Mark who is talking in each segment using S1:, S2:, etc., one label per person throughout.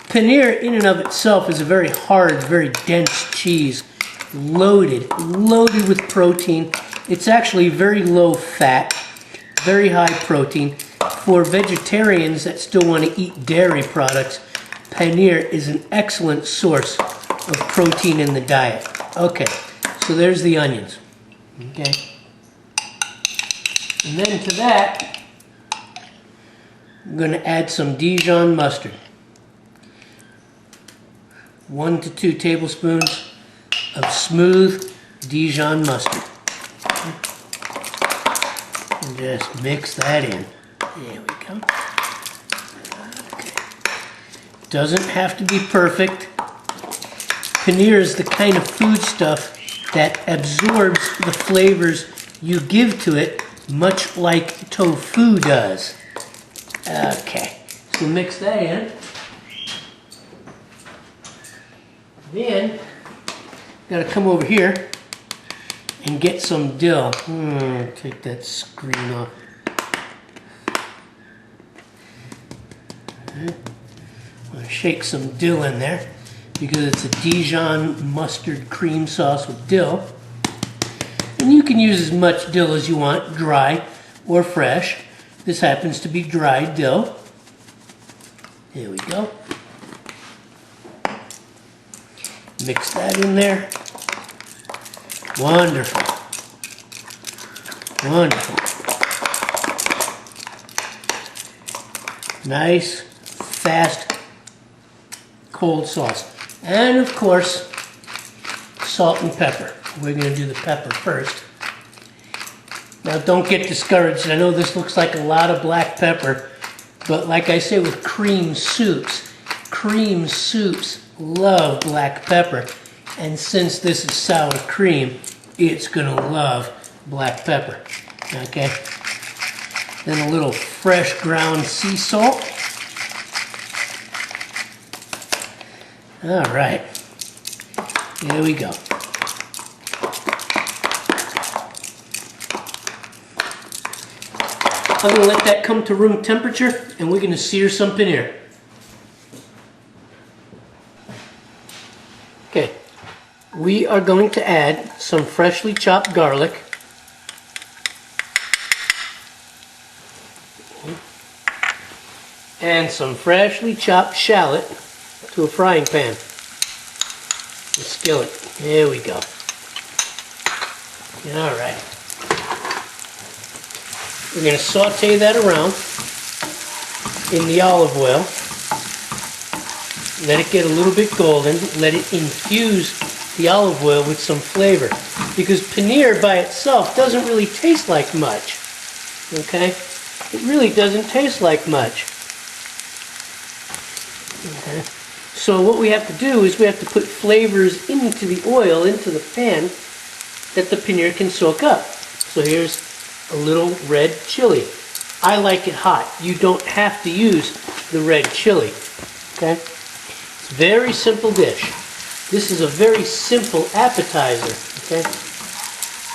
S1: Paneer in and of itself is a very hard, very dense cheese, loaded with protein. It's actually very low fat, very high protein. For vegetarians that still want to eat dairy products, paneer is an excellent source of protein in the diet. Okay, so there's the onions. Okay. And then to that, I'm going to add some Dijon mustard. 1 to 2 tablespoons of smooth Dijon mustard. And just mix that in. There we go. Okay. Doesn't have to be perfect. Paneer is the kind of foodstuff that absorbs the flavors you give to it, much like tofu does. Okay, so mix that in. Then, gotta come over here and get some dill. Take that screen off. I'm gonna shake some dill in there because it's a Dijon mustard cream sauce with dill. And you can use as much dill as you want, dry or fresh. This happens to be dried dill. There we go. Mix that in there. Wonderful. Wonderful. Nice, fast, cold sauce. And of course, salt and pepper. We're going to do the pepper first. Now don't get discouraged. I know this looks like a lot of black pepper, but like I say with cream soups love black pepper. And since this is sour cream, it's going to love black pepper. Okay? Then a little fresh ground sea salt. All right. There we go. I'm going to let that come to room temperature, and we're going to sear some paneer. Okay, we are going to add some freshly chopped garlic. And some freshly chopped shallot to a frying pan. A skillet. There we go. All right. We're going to saute that around in the olive oil. Let it get a little bit golden. Let it infuse the olive oil with some flavor. Because paneer by itself doesn't really taste like much. Okay? It really doesn't taste like much. Okay. So what we have to do is we have to put flavors into the oil, into the pan, that the paneer can soak up. So here's a little red chili. I like it hot. You don't have to use the red chili. Okay? It's a very simple dish. This is a very simple appetizer. Okay?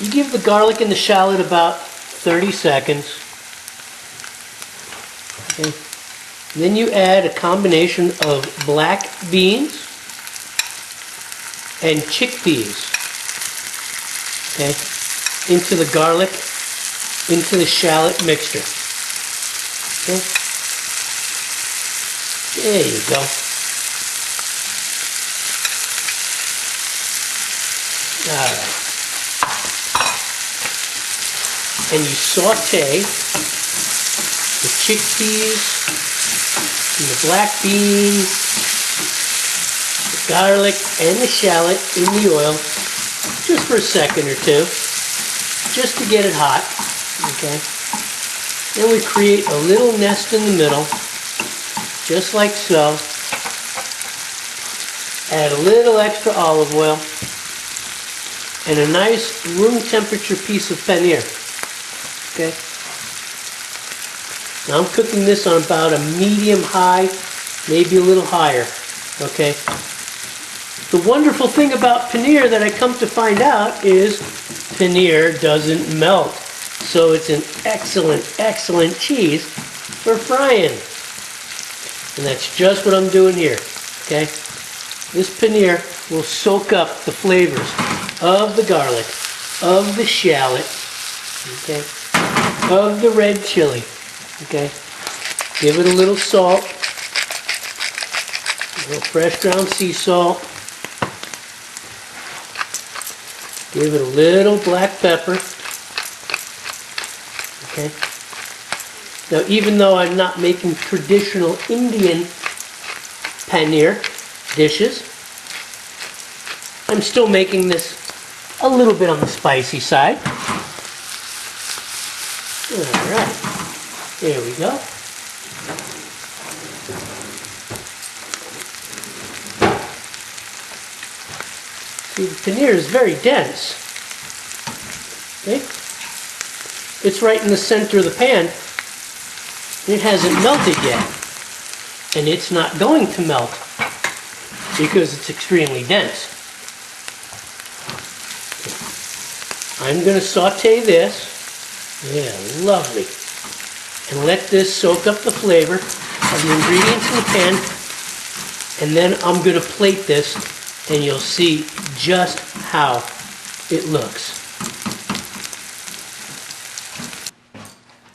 S1: You give the garlic and the shallot about 30 seconds. Okay? Then you add a combination of black beans and chickpeas. Okay? Into the garlic, into the shallot mixture. Okay? There you go. Alright. And you saute the chickpeas and the black beans, the garlic and the shallot in the oil just for a second or two, just to get it hot. Okay. Then we create a little nest in the middle, just like so. Add a little extra olive oil and a nice room temperature piece of paneer. Okay. Now I'm cooking this on about a medium high, maybe a little higher. Okay. The wonderful thing about paneer that I come to find out is paneer doesn't melt. So it's an excellent, excellent cheese for frying. And that's just what I'm doing here, okay? This paneer will soak up the flavors of the garlic, of the shallot, okay, of the red chili, okay? Give it a little salt, a little fresh ground sea salt. Give it a little black pepper, okay? Now, even though I'm not making traditional Indian paneer dishes, I'm still making this a little bit on the spicy side. All right, there we go. See, the paneer is very dense. Okay? It's right in the center of the pan. It hasn't melted yet. And it's not going to melt because it's extremely dense. I'm going to saute this. Yeah, lovely. And let this soak up the flavor of the ingredients in the pan. And then I'm going to plate this, and you'll see just how it looks.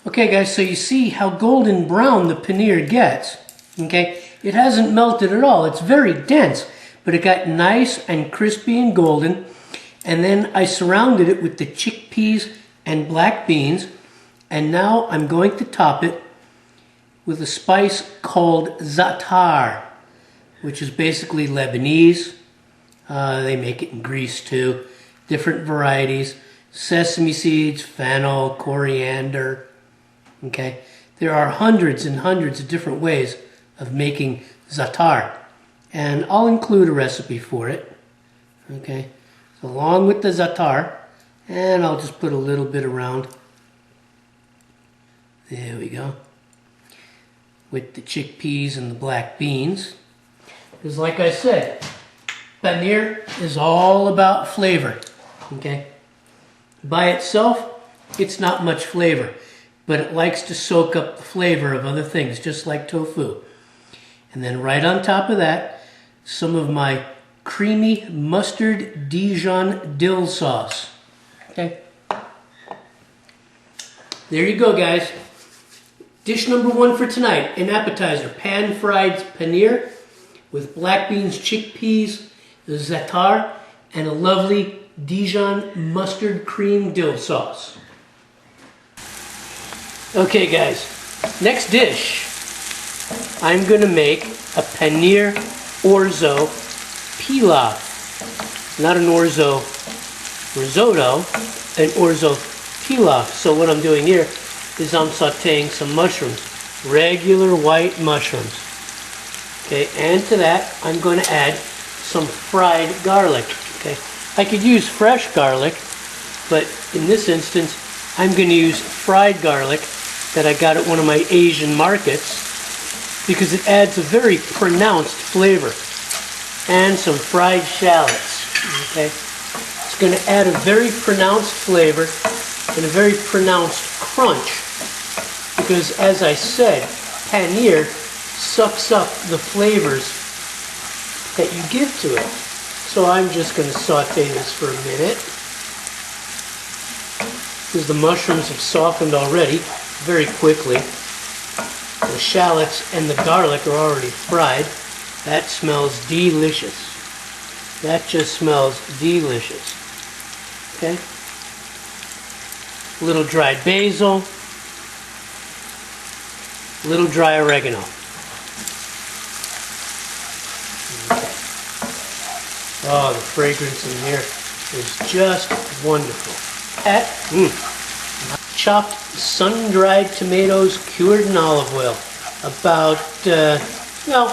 S1: Okay guys, so you see how golden brown the paneer gets, okay? It hasn't melted at all. It's very dense, but it got nice and crispy and golden. And then I surrounded it with the chickpeas and black beans. And now I'm going to top it with a spice called za'atar, which is basically Lebanese. They make it in Greece too. Different varieties. Sesame seeds, fennel, coriander. Okay, there are hundreds and hundreds of different ways of making za'atar, and I'll include a recipe for it. Okay, so along with the za'atar, and I'll just put a little bit around. There we go. With the chickpeas and the black beans, because like I said, paneer is all about flavor. Okay, by itself, it's not much flavor, but it likes to soak up the flavor of other things, just like tofu. And then right on top of that, some of my creamy mustard Dijon dill sauce. Okay. There you go, guys. Dish number one for tonight, an appetizer, pan-fried paneer with black beans, chickpeas, za'atar, and a lovely Dijon mustard cream dill sauce. Okay guys, next dish, I'm going to make a paneer orzo pilaf. Not an orzo risotto, an orzo pilaf. So what I'm doing here is I'm sauteing some mushrooms, regular white mushrooms. Okay, and to that I'm going to add some fried garlic. Okay, I could use fresh garlic, but in this instance I'm going to use fried garlic that I got at one of my Asian markets because it adds a very pronounced flavor. And some fried shallots. Okay, it's going to add a very pronounced flavor and a very pronounced crunch because, as I said, paneer sucks up the flavors that you give to it. So I'm just going to saute this for a minute because the mushrooms have softened already very quickly. The shallots and the garlic are already fried. That smells delicious. That just smells delicious. Okay? A little dried basil. A little dry oregano. Okay. Oh, the fragrance in here is just wonderful. Chopped sun-dried tomatoes cured in olive oil. About, well,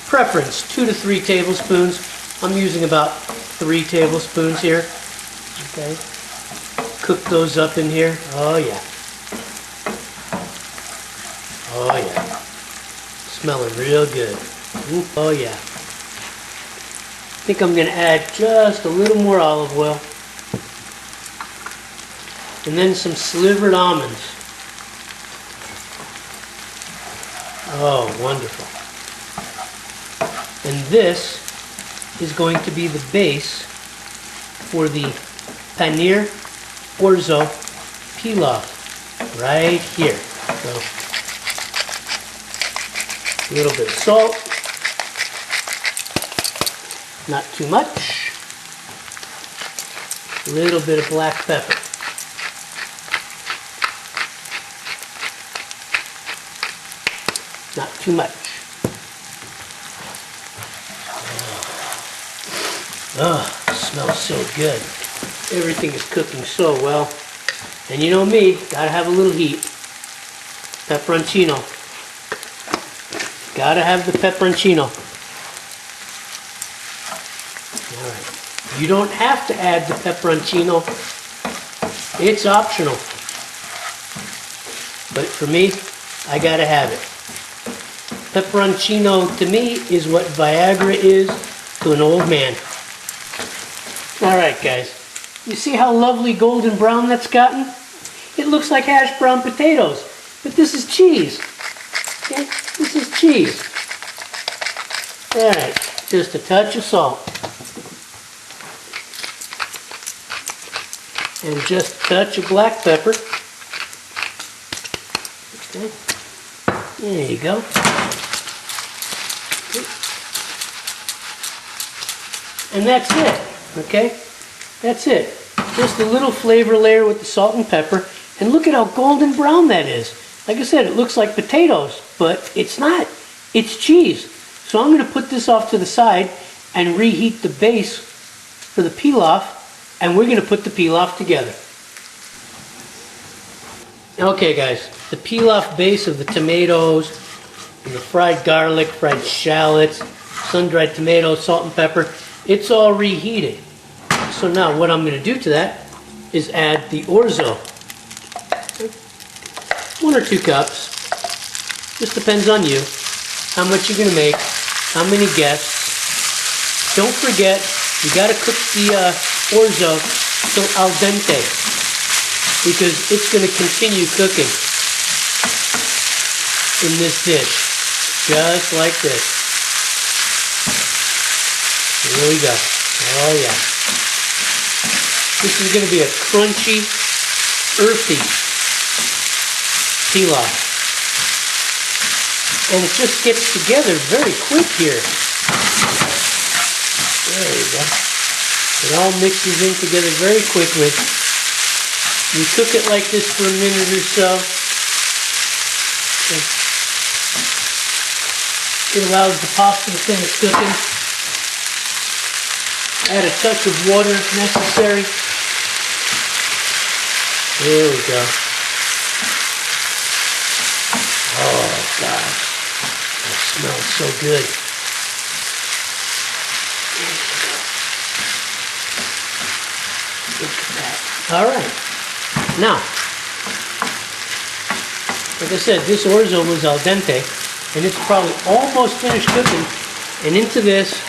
S1: preference 2 to 3 tablespoons. I'm using about 3 tablespoons here. Okay. Cook those up in here. Oh yeah. Oh yeah. Smelling real good. Ooh, oh yeah. I think I'm going to add just a little more olive oil. And then some slivered almonds. Oh, wonderful. And this is going to be the base for the paneer orzo pilaf right here. So, a little bit of salt, not too much, a little bit of black pepper. Not too much. Oh, it smells so good. Everything is cooking so well. And you know me, gotta have a little heat. Peperoncino. Gotta have the peperoncino. Alright. You don't have to add the peperoncino. It's optional. But for me, I gotta have it. Peperoncino to me is what Viagra is to an old man. Alright guys, you see how lovely golden brown that's gotten? It looks like hash brown potatoes, but this is cheese. Okay? This is cheese. Alright, just a touch of salt. And just a touch of black pepper. Okay. There you go. And that's it, okay? That's it. Just a little flavor layer with the salt and pepper. And look at how golden brown that is. Like I said, it looks like potatoes, but it's not. It's cheese. So I'm going to put this off to the side and reheat the base for the pilaf, and we're going to put the pilaf together. Okay guys, the pilaf base of the tomatoes, and the fried garlic, fried shallots, sun-dried tomatoes, salt and pepper, it's all reheated. So now what I'm going to do to that is add the orzo. 1 or 2 cups. Just depends on you. How much you're going to make. How many guests. Don't forget, you got to cook the orzo till al dente, because it's going to continue cooking in this dish. Just like this. Here we go. Oh yeah. This is going to be a crunchy, earthy pilaf. And it just gets together very quick here. There you go. It all mixes in together very quickly. You cook it like this for a minute or so. It allows the pasta to finish cooking. Add a touch of water if necessary. There we go. Oh gosh, that smells so good. Look at that. All right. Now, like I said, this orzo was al dente, and it's probably almost finished cooking. And into this,